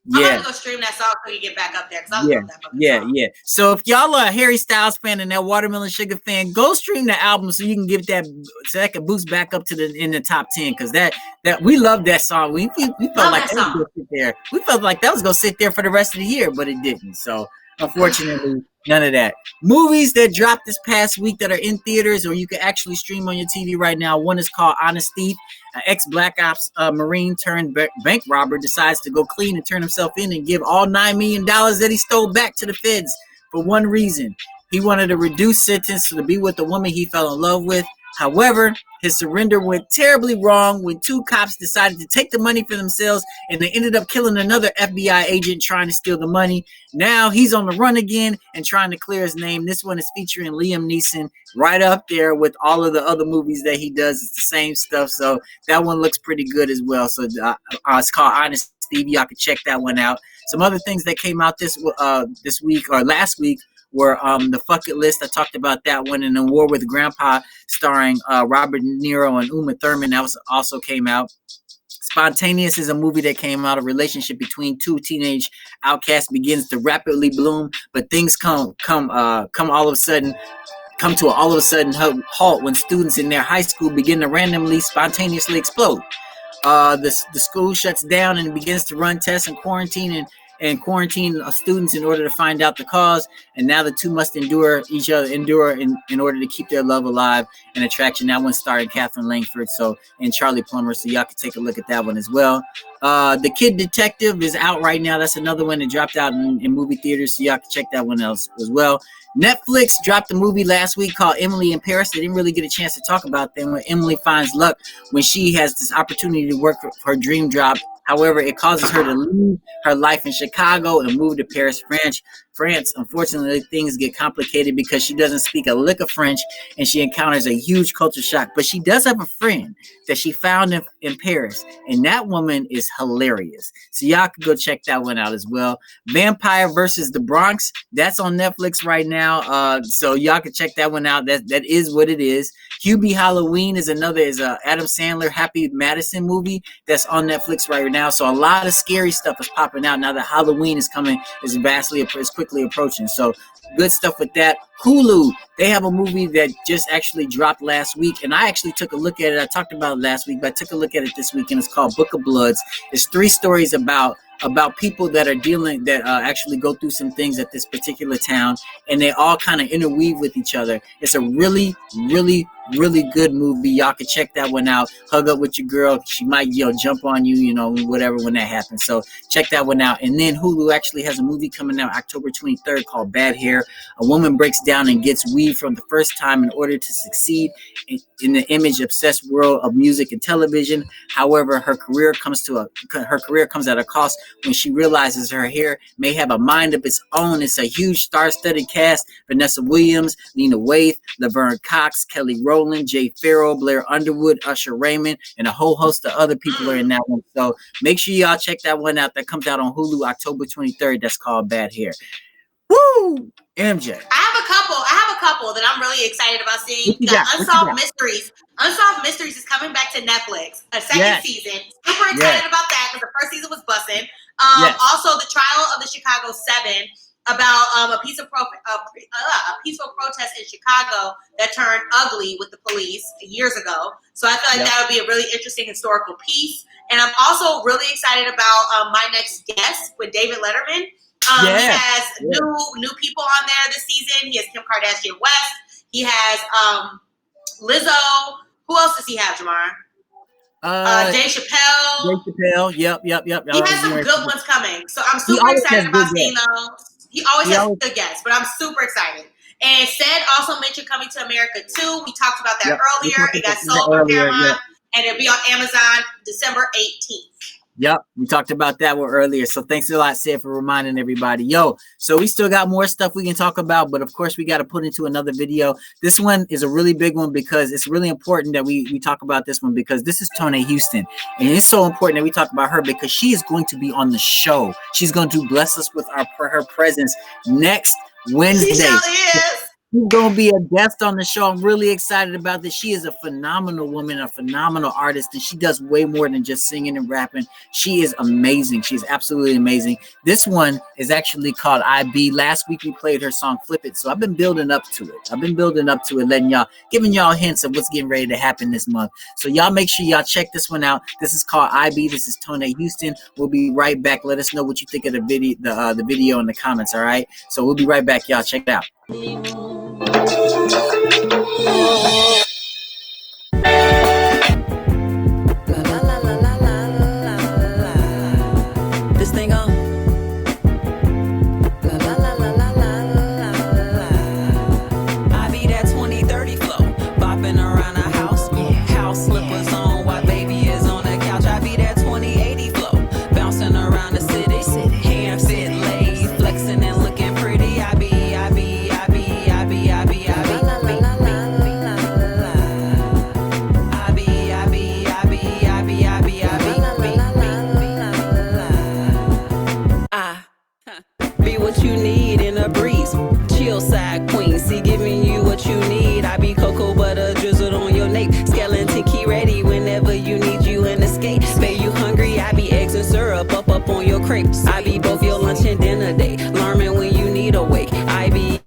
I'm going to go stream that song so you get back up there. Love that song. So if y'all are a Harry Styles fan and that Watermelon Sugar fan, go stream the album so you can give that, so that can boost back up to in the top 10. Because that we love that song. We felt like that was going to sit there. We felt like that was going to sit there for the rest of the year, but it didn't. So unfortunately, none of that. Movies that dropped this past week that are in theaters or you can actually stream on your TV right now. One is called Honest Thief. An ex-Black Ops Marine turned bank robber decides to go clean and turn himself in and give all $9 million that he stole back to the feds for one reason. He wanted a reduced sentence to be with the woman he fell in love with. However, his surrender went terribly wrong when 2 cops decided to take the money for themselves and they ended up killing another FBI agent trying to steal the money. Now he's on the run again and trying to clear his name. This one is featuring Liam Neeson right up there with all of the other movies that he does. It's the same stuff. So that one looks pretty good as well. So it's called Honest Steve. Y'all can check that one out. Some other things that came out this week or last week were the Fuck It List. I talked about that one. And then War with Grandpa starring Robert De Niro and Uma Thurman. That also came out. Spontaneous is a movie that came out. A relationship between 2 teenage outcasts begins to rapidly bloom, but things come to all of a sudden halt when students in their high school begin to randomly, spontaneously explode. The school shuts down and begins to run tests and quarantine students in order to find out the cause, and now the 2 must endure in order to keep their love alive and attraction. That one starring Catherine Langford and Charlie Plummer, so y'all can take a look at that one as well. The Kid Detective is out right now. That's another one that dropped out in movie theaters, so y'all can check that one else as well. Netflix dropped a movie last week called Emily in Paris. They didn't really get a chance to talk about them. When Emily finds luck when she has this opportunity to work for her dream job. However, it causes her to leave her life in Chicago and move to Paris, France, unfortunately, things get complicated because she doesn't speak a lick of French and she encounters a huge culture shock. But she does have a friend that she found in Paris, and that woman is hilarious. So y'all can go check that one out as well. Vampire versus the Bronx, that's on Netflix right now. So y'all can check that one out. That is what it is. Hubie Halloween is a Adam Sandler Happy Madison movie that's on Netflix right now. So a lot of scary stuff is popping out now that Halloween is quickly approaching. So good stuff with that. Hulu, they have a movie that just actually dropped last week, and I actually took a look at it. I talked about it last week, but I took a look at it this week, and it's called Book of Bloods. It's 3 stories about people that actually go through some things at this particular town, and they all kind of interweave with each other. It's a really, really, really good movie. Y'all can check that one out. Hug up with your girl. She might, jump on you, whatever when that happens. So check that one out. And then Hulu actually has a movie coming out October 23rd called Bad Hair. A woman breaks down and gets weed from the first time in order to succeed in the image-obsessed world of music and television. However, her career comes at a cost when she realizes her hair may have a mind of its own. It's a huge star-studded cast. Vanessa Williams, Lena Waithe, Laverne Cox, Kelly Rowland, Jay Farrell, Blair Underwood, Usher Raymond, and a whole host of other people are in that one. So make sure y'all check that one out. That comes out on Hulu October 23rd. That's called Bad Hair. Woo! MJ. I have a couple that I'm really excited about seeing. Unsolved Mysteries. Unsolved Mysteries is coming back to Netflix. A second season. Super excited about that because the first season was busting. Also, the trial of the Chicago 7 about a peaceful protest in Chicago that turned ugly with the police years ago. So I feel like that would be a really interesting historical piece. And I'm also really excited about My Next Guest with David Letterman. He has new people on there this season. He has Kim Kardashian West. He has Lizzo. Who else does he have, Jamar? Dave Chappelle. Yep. He has some good ones coming. So I'm super excited about seeing those. He always has good guests, but I'm super excited. And Said also mentioned Coming to America 2. We talked about that earlier. It got sold by Paramount, and it'll be on Amazon December 18th. Yep, we talked about that one earlier. So thanks a lot, Sid, for reminding everybody. So we still got more stuff we can talk about, but of course we got to put into another video. This one is a really big one because it's really important that we talk about this one because this is Tone Houston. And it's so important that we talk about her because she is going to be on the show. She's going to bless us with her presence next Wednesday. She surely is. She's going to be a guest on the show. I'm really excited about this. She is a phenomenal woman, a phenomenal artist, and she does way more than just singing and rapping. She is amazing. She's absolutely amazing. This one is actually called IB. Last week we played her song Flip It, so I've been building up to it. Giving y'all hints of what's getting ready to happen this month. So y'all make sure y'all check this one out. This is called IB. This is Tone Houston. We'll be right back. Let us know what you think of the video in the comments, all right? So we'll be right back, y'all. Check it out. This thing on. I be that 20-30 flow, bopping around the house. House slippers on while baby is on the couch. I be that 20-80 flow, bouncing around the city. Hand fit laid, flexing and looking pretty. I be. Be what you need in a breeze. Chill side queen, see giving you what you need. I be cocoa butter drizzled on your nape. Skeleton key ready whenever you need you in the skate. Say you hungry, I be eggs and syrup up on your crepe. I be both your lunch and dinner date. Alarming when you need a wake. I be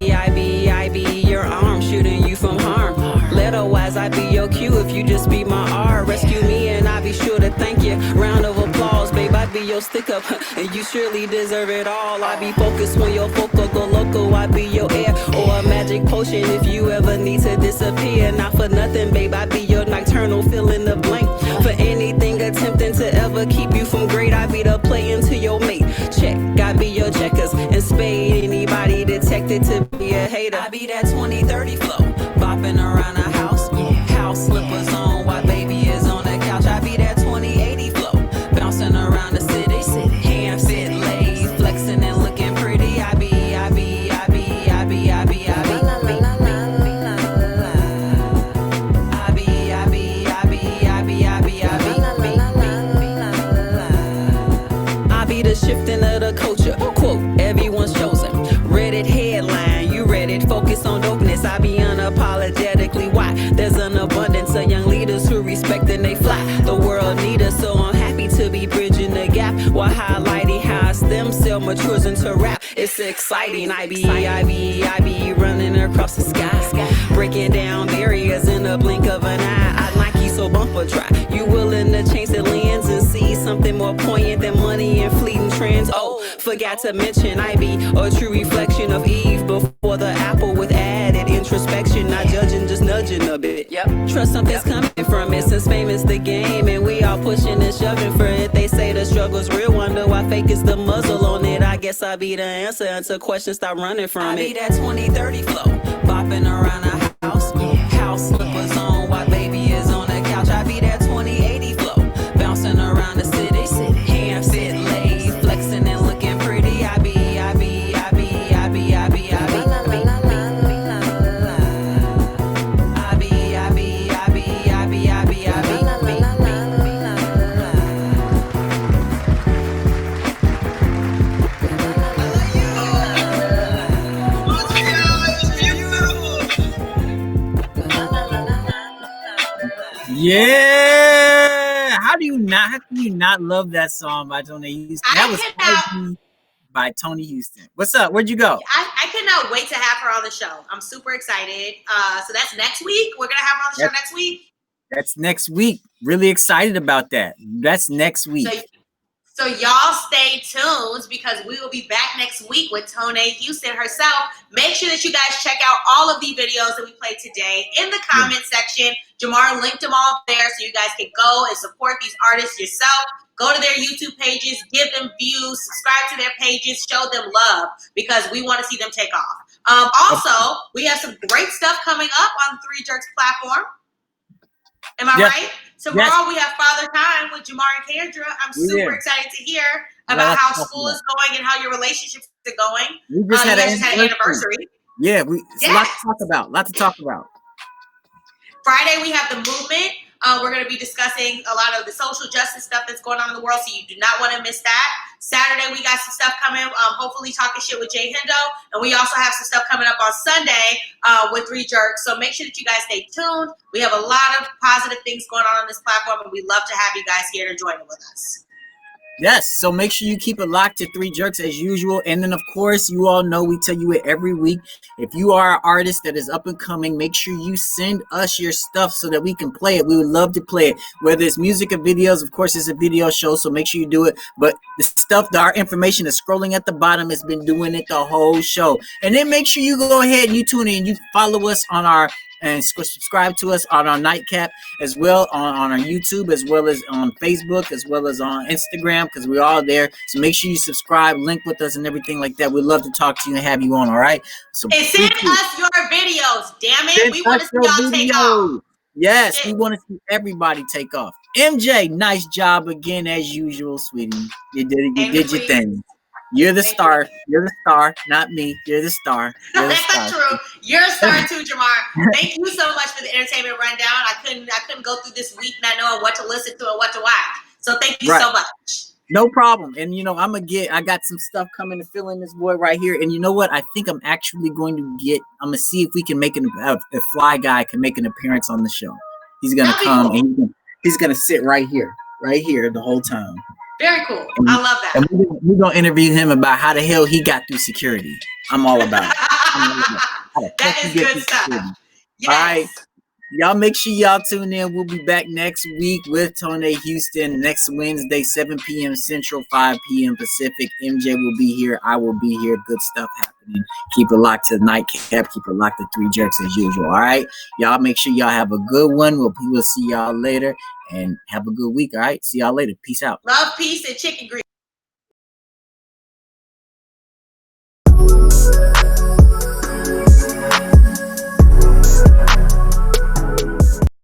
your arm shooting you from harm. Letterwise, I be your cue if you just be my R. Rescue me and I be sure to thank you. Round of applause, babe, I be your stick up. And you surely deserve it all. I be focused when your focal go loco. I be your air or a magic potion if you ever need to disappear. Not for nothing, babe, I be your nocturnal fill in the blank. For anything attempting to ever keep you from great, I be the play into your mate. Check, I be your checkers and spade. Anybody detected to be a hater, I be that 20-30 flow, bopping around the house. House slippers on while baby is on the couch. I be that 20-80 flow, bouncing around the city. Hand fit laid, flexing and looking pretty. I be. it's exciting. I be running across the sky, breaking down barriers in the blink of an eye. I Nike so bumper dry. You willing to change the lens and see something more poignant than money and fleeting trends? Oh, forgot to mention I be a true reflection of Eve before the apple with added introspection. Not judging, just nudging a bit. Yep. Trust something's coming from it since fame is the game and we all pushing and shoving for it. They say the struggle's real. Wonder why fake is the muzzle on it. I guess I be the answer until questions stop running from it. I be that 20-30 flow, bopping around the house. House slippers on while baby is on the couch. I be that 20-80 flow, bouncing around the city. Hand fit laid, flexing and looking pretty. I be. Yeah. How can you not love that song by Tony Houston? That was by Tony Houston. What's up? Where'd you go? I cannot wait to have her on the show. I'm super excited. So that's next week. We're gonna have her on the show next week. That's next week. Really excited about that. That's next week. So y'all stay tuned because we will be back next week with Tony Houston herself. Make sure that you guys check out all of the videos that we played today in the comment section. Jamar linked them all there so you guys can go and support these artists yourself. Go to their YouTube pages, give them views, subscribe to their pages, show them love because we want to see them take off. Also, we have some great stuff coming up on the Three Jerks platform. Am I right? Tomorrow we have Father Time with Jamar and Kendra. I'm super excited to hear about how school is going and how your relationships are going. We just had an anniversary. Yeah, it's a lot to talk about. Friday we have the movement. We're going to be discussing a lot of the social justice stuff that's going on in the world, so you do not want to miss that. Saturday, we got some stuff coming, hopefully talking shit with Jay Hendo, and we also have some stuff coming up on Sunday with Three Jerks, so make sure that you guys stay tuned. We have a lot of positive things going on this platform, and we'd love to have you guys here to join it with us. Yes, so make sure you keep it locked to Three Jerks as usual. And then, of course, you all know we tell you it every week. If you are an artist that is up and coming, make sure you send us your stuff so that we can play it. We would love to play it. Whether it's music or videos, of course, it's a video show, so make sure you do it. But the stuff, our information is scrolling at the bottom. Has been doing it the whole show. And then make sure you go ahead and you tune in. You follow us on our and subscribe to us on our Nightcap as well on our YouTube, as well as on Facebook, as well as on Instagram, because we're all there. So make sure you subscribe, link with us, and everything like that. We'd love to talk to you and have you on. All right. So and send us your videos. Damn it, we want to see y'all take off. Yes, we want to see everybody take off. MJ, nice job again as usual, sweetie. You did it. You did your thing. You're the star. You're the star, not me. You're the star. That's not true. You're a star too, Jamar. Thank you so much for the entertainment rundown. I couldn't go through this week not knowing what to listen to and what to watch. So thank you so much. No problem. And I got some stuff coming to fill in this boy right here. And you know what? I think I'm actually I'm gonna see if we can make a Fly Guy can make an appearance on the show. He's gonna come and he's gonna sit right here the whole time. Very cool. I love that. And we're going to interview him about how the hell he got through security. I'm all about it. That is good stuff. Yes. All right. Y'all make sure y'all tune in. We'll be back next week with Tony Houston next Wednesday, 7 p.m. Central, 5 p.m. Pacific. MJ will be here. I will be here. Good stuff happening. Keep it locked to Nightcap. Keep it locked to Three Jerks as usual. All right. Y'all make sure y'all have a good one. We'll see y'all later. And have a good week, all right? See y'all later. Peace out. Love, peace, and chicken grease.